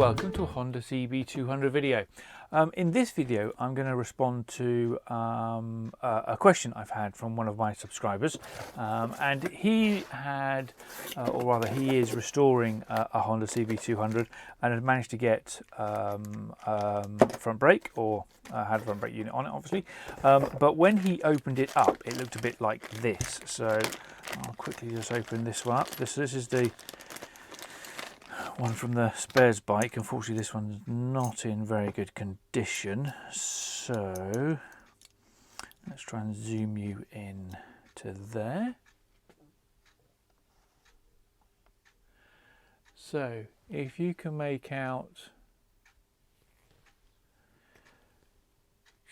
welcome to a Honda CB200 video. In this video I'm going to respond to a question I've had from one of my subscribers, and he had, or rather he is restoring a Honda CB200 and had managed to get front brake, or had a front brake unit on it obviously, but when he opened it up it looked a bit like this. So I'll quickly just open this one up. This is the one from the spares bike. Unfortunately this one's not in very good condition, so let's try and zoom you in to there. So if you can make out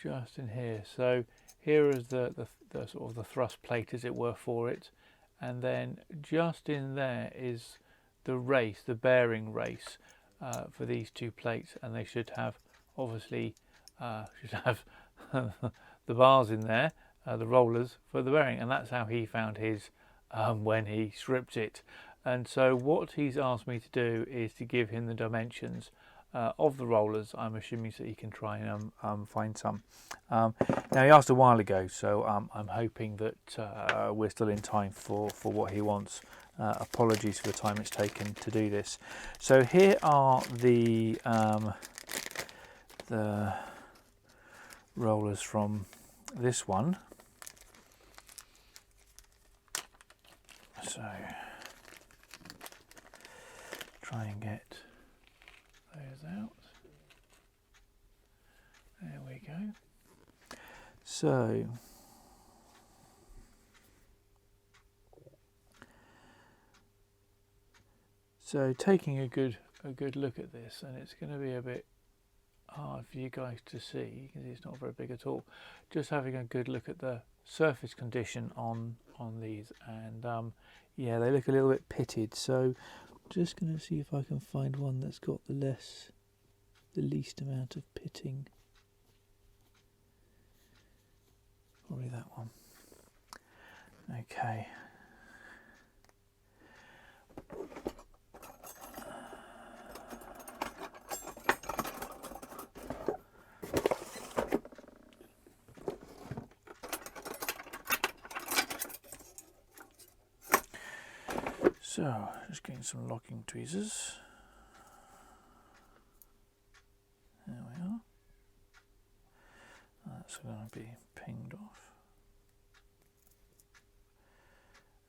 just in here, so here is the sort of the thrust plate as it were for it, and then just in there is the race, the bearing race for these two plates, and they should have obviously the bars in there, the rollers for the bearing, and that's how he found his when he stripped it. And so what he's asked me to do is to give him the dimensions of the rollers. I'm assuming so he can try and find some. Now he asked a while ago, so I'm hoping that we're still in time for what he wants. Apologies for the time it's taken to do this. So here are the rollers from this one. So try and get those out. There we go. So taking a good look at this, and it's going to be a bit hard for you guys to see because it's not very big at all. Just having a good look at the surface condition on these, and yeah, they look a little bit pitted. So I'm just going to see if I can find one that's got the least amount of pitting. Probably that one. Okay. So, just getting some locking tweezers. There we are. That's going to be pinged off.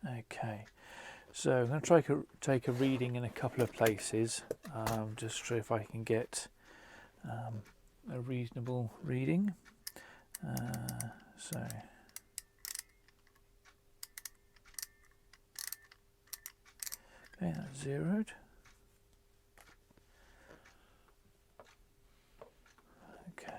Okay, so I'm going to try to take a reading in a couple of places, just to see if I can get a reasonable reading. So. Okay, that's zeroed. Okay.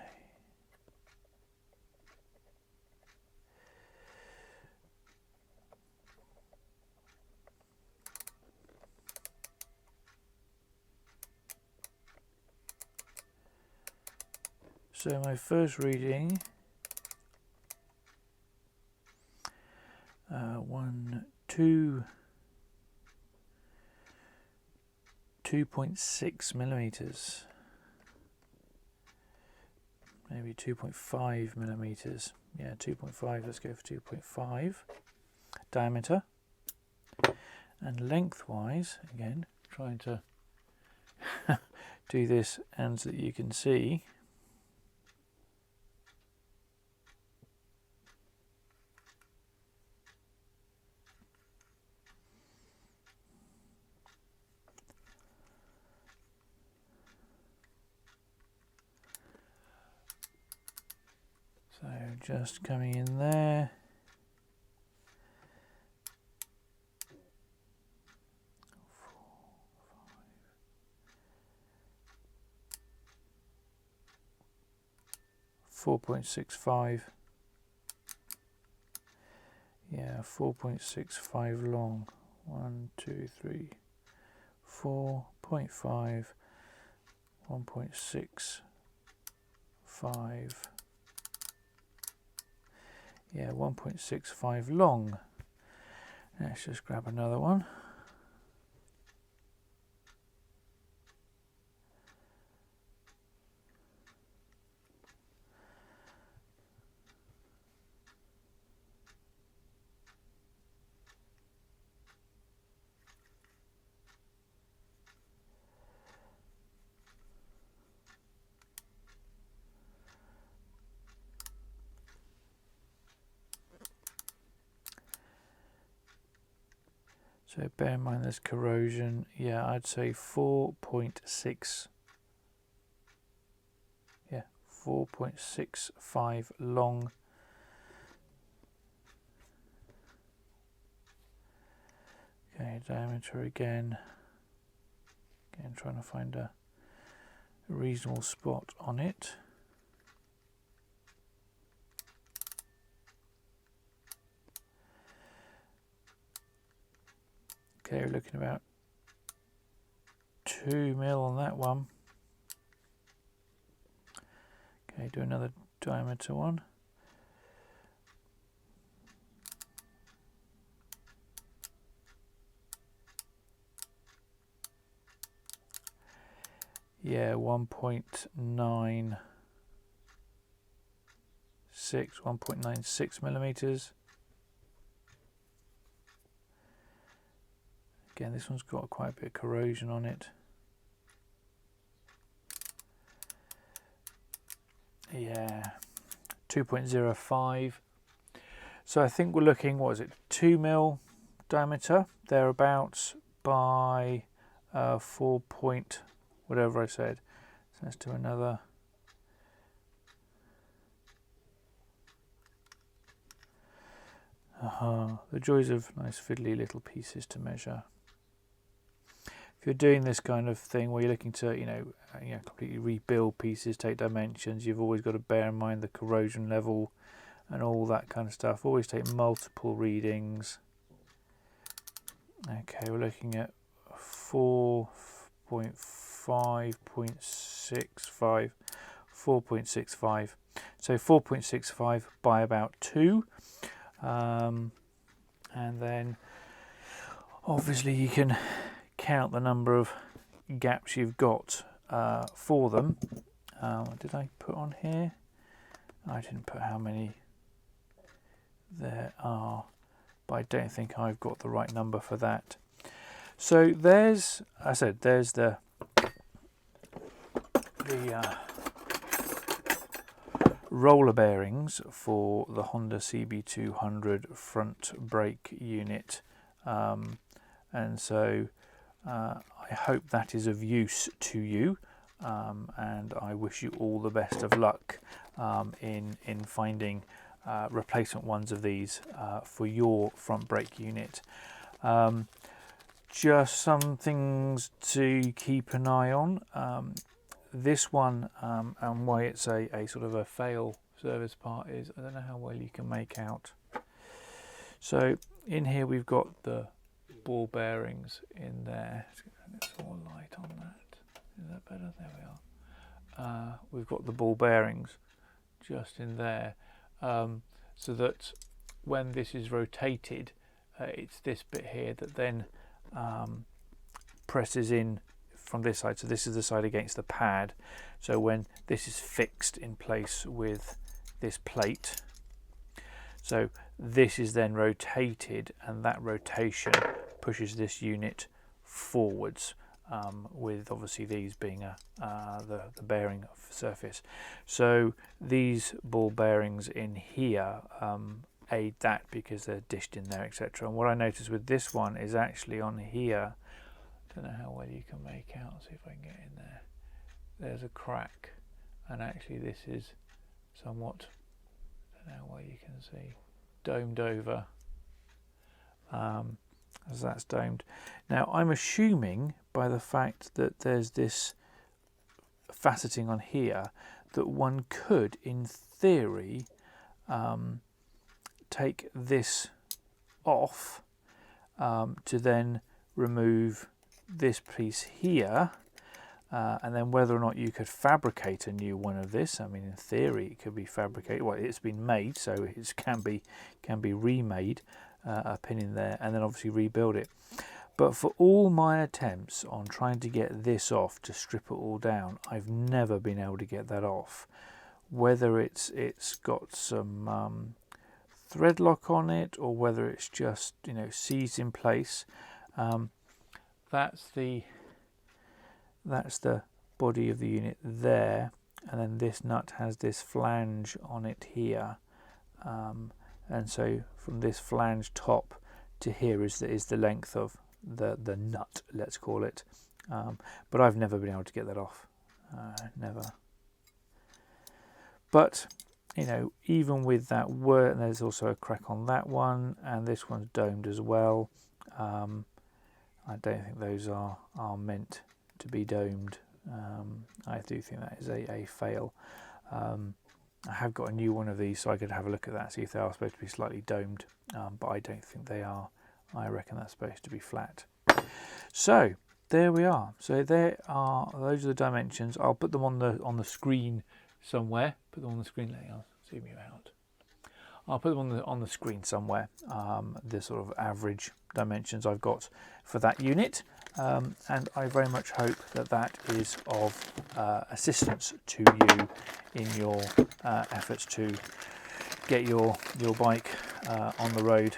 So my first reading, 2.6 millimeters, maybe 2.5 millimeters. Yeah, 2.5. Let's go for 2.5 diameter. And lengthwise, again, trying to do this and so that you can see. So just coming in there. Four 4.65. Yeah, 4.65 long. 1, 2, 3, 4.5, 1.65. Yeah, 1.65 long. Let's just grab another one. So bear in mind there's corrosion. Yeah, I'd say 4.6. Yeah, 4.65 long. Okay, diameter again. Again, trying to find a reasonable spot on it. Okay, we're looking about 2 mil on that one. Okay, do another diameter one. Yeah, 1.96, 1.96 millimeters. Again, this one's got quite a bit of corrosion on it. Yeah, 2.05. So I think we're looking, what is it, 2 mil diameter, thereabouts, by 4 point, whatever I said. So let's do another. The joys of nice fiddly little pieces to measure. If you're doing this kind of thing where you're looking to, completely rebuild pieces, take dimensions, you've always got to bear in mind the corrosion level and all that kind of stuff. Always take multiple readings. Okay, we're looking at 4.5.65, 4.65. So 4.65 by about 2. And then obviously you can count the number of gaps you've got for them. What did I put on here? I didn't put how many there are, but I don't think I've got the right number for that. So there's, I said, there's the roller bearings for the Honda CB200 front brake unit, and so I hope that is of use to you, and I wish you all the best of luck in finding replacement ones of these for your front brake unit. Just some things to keep an eye on. This one, and why it's a sort of a fail service part is, I don't know how well you can make out. So in here we've got the ball bearings in there. Let's get more light on that. Is that better? There we are. We've got the ball bearings just in there, so that when this is rotated, it's this bit here that then presses in from this side. So this is the side against the pad. So when this is fixed in place with this plate, so this is then rotated, and that rotation pushes this unit forwards, with obviously these being the bearing surface. So these ball bearings in here aid that because they're dished in there, etc. And what I noticed with this one is actually on here, I don't know how well you can make out, see if I can get in there, there's a crack, and actually this is somewhat, I don't know how well you can see, domed over, as that's domed. Now I'm assuming by the fact that there's this faceting on here that one could in theory take this off to then remove this piece here, and then whether or not you could fabricate a new one of this. I mean, in theory it could be fabricated. Well, it's been made, so it can be remade, a pin in there, and then obviously rebuild it. But for all my attempts on trying to get this off, to strip it all down, I've never been able to get that off. Whether it's got some thread lock on it, or whether it's just seized in place. That's the body of the unit there, and then this nut has this flange on it here, and so from this flange top to here is the length of the nut, let's call it, but I've never been able to get that off, never. But you know, even with that work, there's also a crack on that one, and this one's domed as well. I don't think those are meant to be domed. I do think that is a fail. I have got a new one of these, so I could have a look at that, see if they are supposed to be slightly domed, but I don't think they are. I reckon that's supposed to be flat. So there we are. So those are the dimensions. I'll put them on the screen somewhere. Put them on the screen. I'll zoom you out. I'll put them on the screen somewhere. The sort of average dimensions I've got for that unit, and I very much hope that that is of assistance to you in your efforts to get your bike on the road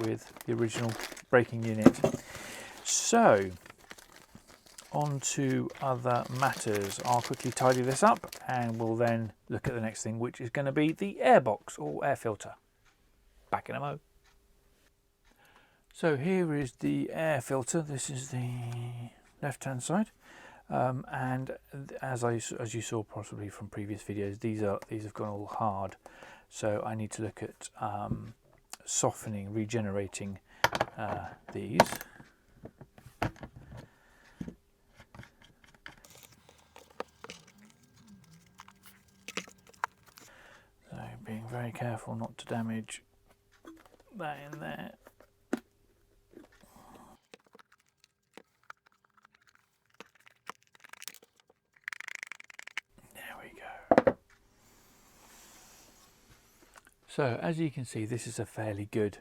with the original braking unit. So on to other matters. I'll quickly tidy this up and we'll then look at the next thing, which is going to be the air box or air filter. Back in a mo. So here is the air filter. This is the left hand side, and as you saw possibly from previous videos, these have gone all hard, so I need to look at softening, regenerating these. So being very careful not to damage that in there. There we go. So as you can see, this is a fairly good,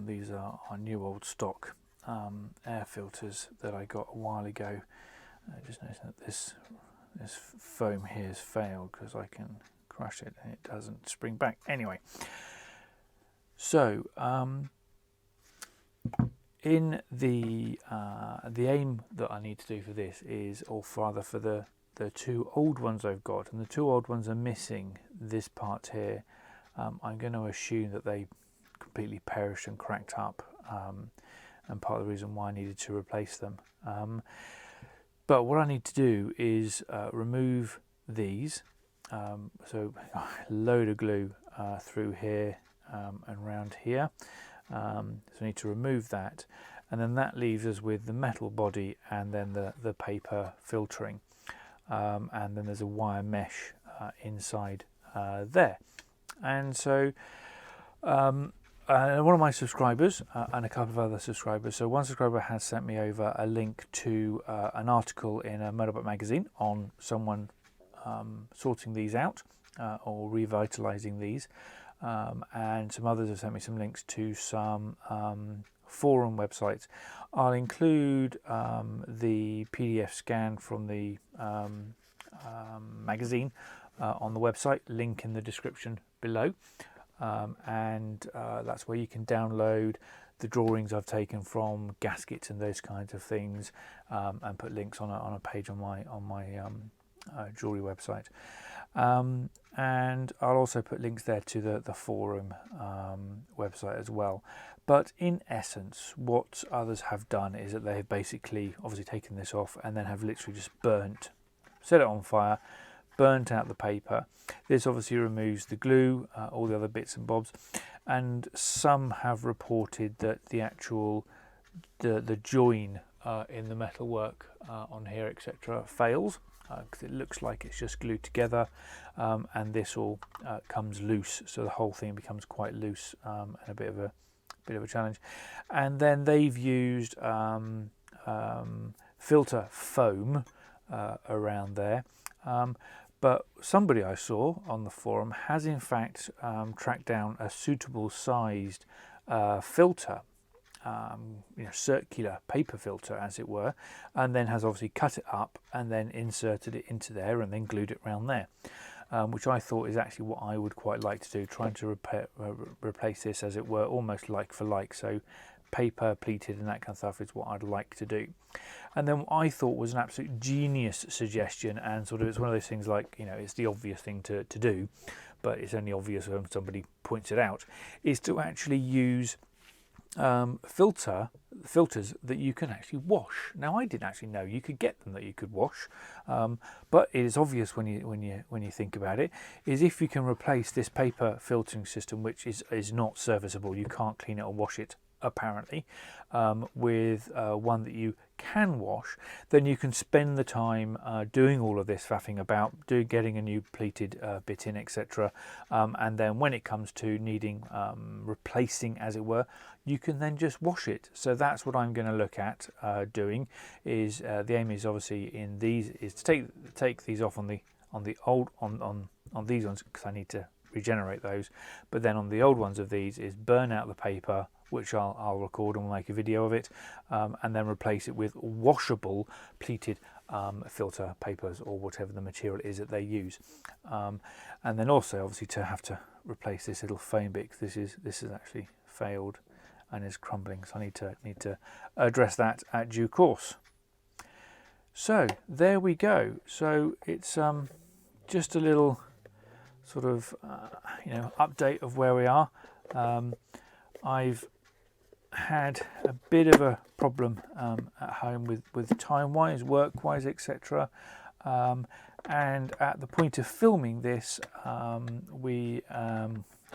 these are new old stock air filters that I got a while ago. Just noticing that this foam here has failed because I can crush it and it doesn't spring back. Anyway, so in the aim that I need to do for this is, or rather for the two old ones I've got, and the two old ones are missing this part here. I'm going to assume that they completely perished and cracked up, and part of the reason why I needed to replace them. But what I need to do is remove these. So a load of glue through here and around here. So I need to remove that, and then that leaves us with the metal body and then the paper filtering, and then there's a wire mesh inside there. And so one of my subscribers and a couple of other subscribers, so one subscriber has sent me over a link to an article in a motorbike magazine on someone sorting these out or revitalizing these, and some others have sent me some links to some forum websites. I'll include the PDF scan from the magazine on the website, link in the description below, and that's where you can download the drawings I've taken from gaskets and those kinds of things, and put links on a page on my jewelry website, and I'll also put links there to the forum website as well. But in essence, what others have done is that they have basically obviously taken this off and then have literally just set it on fire, burnt out the paper. This obviously removes the glue, all the other bits and bobs, and some have reported that the actual the join in the metalwork on here, etc., fails, because it looks like it's just glued together, and this all comes loose, so the whole thing becomes quite loose, and a bit of a challenge. And then they've used filter foam around there, but somebody I saw on the forum has in fact tracked down a suitable sized filter, circular paper filter as it were, and then has obviously cut it up and then inserted it into there and then glued it around there, which I thought is actually what I would quite like to do, trying to replace this as it were, almost like for like. So paper pleated and that kind of stuff is what I'd like to do. And then what I thought was an absolute genius suggestion, and sort of it's one of those things like, it's the obvious thing to do, but it's only obvious when somebody points it out, is to actually use filters that you can actually wash. Now, I didn't actually know you could get them that you could wash, but it is obvious when you think about it, is if you can replace this paper filtering system, which is not serviceable, you can't clean it or wash it apparently, with one that you can wash, then you can spend the time doing all of this faffing about, getting a new pleated bit in, etc. And then when it comes to needing replacing, as it were, you can then just wash it. So that's what I'm going to look at doing. Is the aim is obviously in these is to take these off on the old on these ones, because I need to regenerate those. But then on the old ones of these is burn out the paper, which I'll record and we'll make a video of it, and then replace it with washable pleated filter papers or whatever the material is that they use. And then also obviously to have to replace this little foam bit. This is actually failed and is crumbling, so I need to address that at due course. So there we go. So it's just a little sort of update of where we are. I've had a bit of a problem at home with time-wise, work-wise, etc. And at the point of filming this, we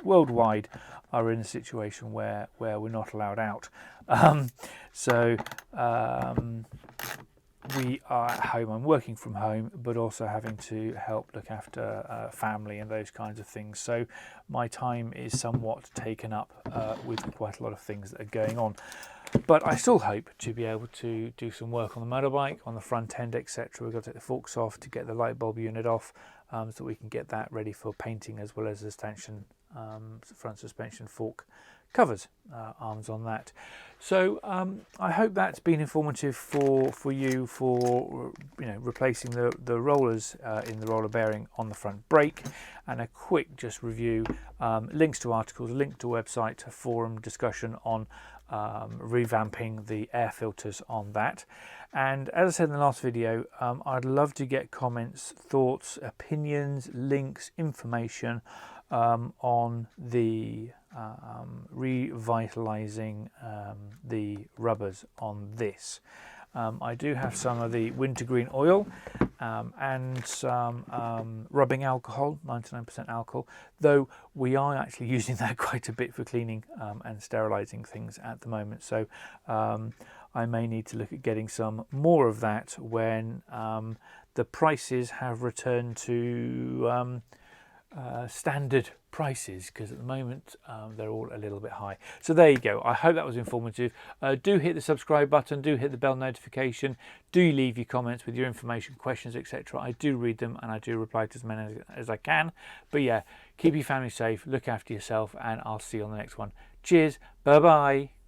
worldwide are in a situation where we're not allowed out. We are at home. I'm working from home, but also having to help look after family and those kinds of things. So my time is somewhat taken up with quite a lot of things that are going on. But I still hope to be able to do some work on the motorbike, on the front end, etc. We've got to take the forks off to get the light bulb unit off, so we can get that ready for painting, as well as the front suspension fork covers, arms on that. So I hope that's been informative for you, for replacing the rollers in the roller bearing on the front brake, and a quick just review, links to articles, link to website, forum discussion on revamping the air filters on that. And as I said in the last video, I'd love to get comments, thoughts, opinions, links, information on the revitalizing the rubbers on this. I do have some of the wintergreen oil and some rubbing alcohol, 99% alcohol, though we are actually using that quite a bit for cleaning and sterilizing things at the moment. So I may need to look at getting some more of that when the prices have returned to standard prices, because at the moment they're all a little bit high. So there you go. I hope that was informative. Do hit the subscribe button, do hit the bell notification, do leave your comments with your information, questions, etc. I do read them and I do reply to as many as I can. But yeah, keep your family safe, look after yourself, and I'll see you on the next one. Cheers, bye bye.